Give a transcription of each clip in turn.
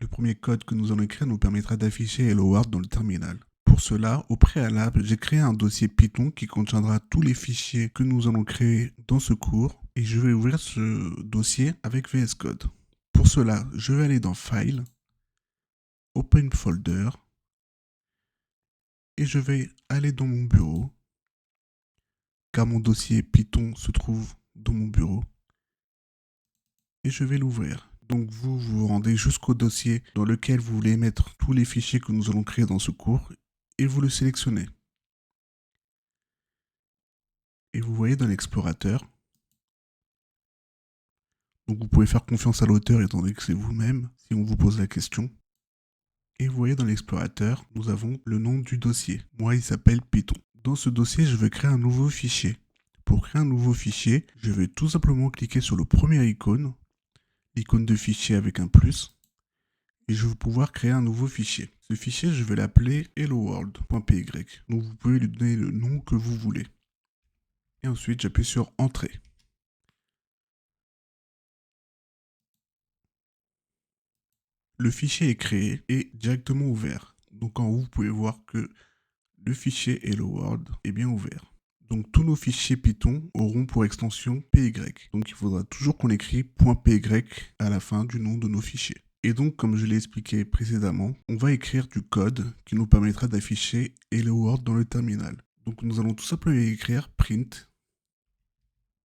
Le premier code que nous allons écrire nous permettra d'afficher Hello World dans le terminal. Pour cela, au préalable, j'ai créé un dossier Python qui contiendra tous les fichiers que nous allons créer dans ce cours et je vais ouvrir ce dossier avec VS Code. Pour cela, je vais aller dans File, Open Folder et je vais aller dans mon bureau car mon dossier Python se trouve dans mon bureau et je vais l'ouvrir. Donc vous vous rendez jusqu'au dossier dans lequel vous voulez mettre tous les fichiers que nous allons créer dans ce cours et vous le sélectionnez. Et vous voyez dans l'explorateur, donc vous pouvez faire confiance à l'auteur étant donné que c'est vous-même si on vous pose la question. Et vous voyez dans l'explorateur, nous avons le nom du dossier. Moi, il s'appelle Python. Dans ce dossier, je vais créer un nouveau fichier. Pour créer un nouveau fichier, je vais tout simplement cliquer sur le premier icône, l'icône de fichier avec un plus, et je vais pouvoir créer un nouveau fichier. Ce fichier, je vais l'appeler helloworld.py. Donc vous pouvez lui donner le nom que vous voulez. Et ensuite, j'appuie sur Entrée. Le fichier est créé et directement ouvert. Donc en haut, vous pouvez voir que le fichier Hello World est bien ouvert. Donc tous nos fichiers Python auront pour extension PY. Donc il faudra toujours qu'on écrit .py à la fin du nom de nos fichiers. Et donc comme je l'ai expliqué précédemment, on va écrire du code qui nous permettra d'afficher Hello World dans le terminal. Donc nous allons tout simplement écrire print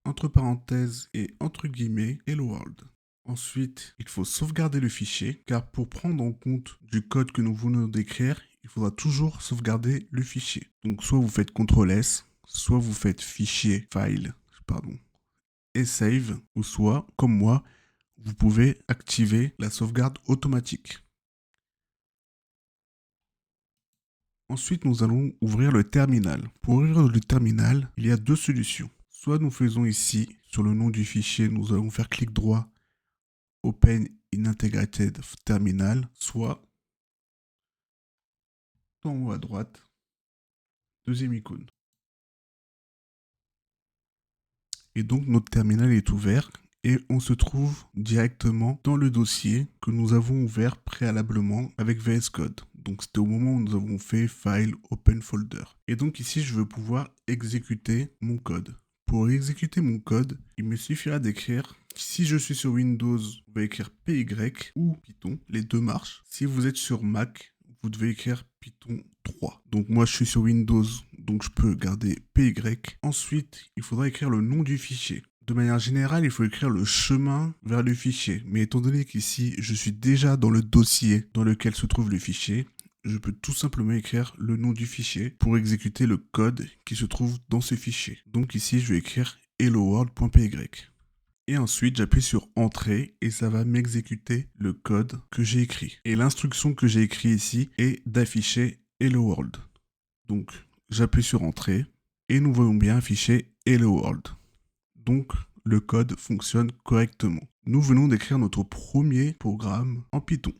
entre parenthèses et entre guillemets Hello World. Ensuite, il faut sauvegarder le fichier, car pour prendre en compte du code que nous venons d'écrire, il faudra toujours sauvegarder le fichier. Donc soit vous faites CTRL S, soit vous faites fichier, file, et save, ou soit, comme moi, vous pouvez activer la sauvegarde automatique. Ensuite, nous allons ouvrir le terminal. Pour ouvrir le terminal, il y a deux solutions. Soit nous faisons ici, sur le nom du fichier, nous allons faire clic droit, Open in Integrated Terminal, soit en haut à droite, deuxième icône. Et donc notre terminal est ouvert et on se trouve directement dans le dossier que nous avons ouvert préalablement avec VS Code. Donc c'était au moment où nous avons fait File Open Folder. Et donc ici je veux pouvoir exécuter mon code. Pour exécuter mon code, il me suffira d'écrire, si je suis sur Windows, vous pouvez écrire PY ou Python, les deux marchent. Si vous êtes sur Mac, vous devez écrire Python 3. Donc moi je suis sur Windows, donc je peux garder PY. Ensuite, il faudra écrire le nom du fichier. De manière générale, il faut écrire le chemin vers le fichier. Mais étant donné qu'ici, je suis déjà dans le dossier dans lequel se trouve le fichier, je peux tout simplement écrire le nom du fichier pour exécuter le code qui se trouve dans ce fichier. Donc ici, je vais écrire helloworld.py. Et ensuite, j'appuie sur Entrée et ça va m'exécuter le code que j'ai écrit. Et l'instruction que j'ai écrite ici est d'afficher Hello World. Donc, j'appuie sur Entrée et nous voyons bien afficher Hello World. Donc, le code fonctionne correctement. Nous venons d'écrire notre premier programme en Python.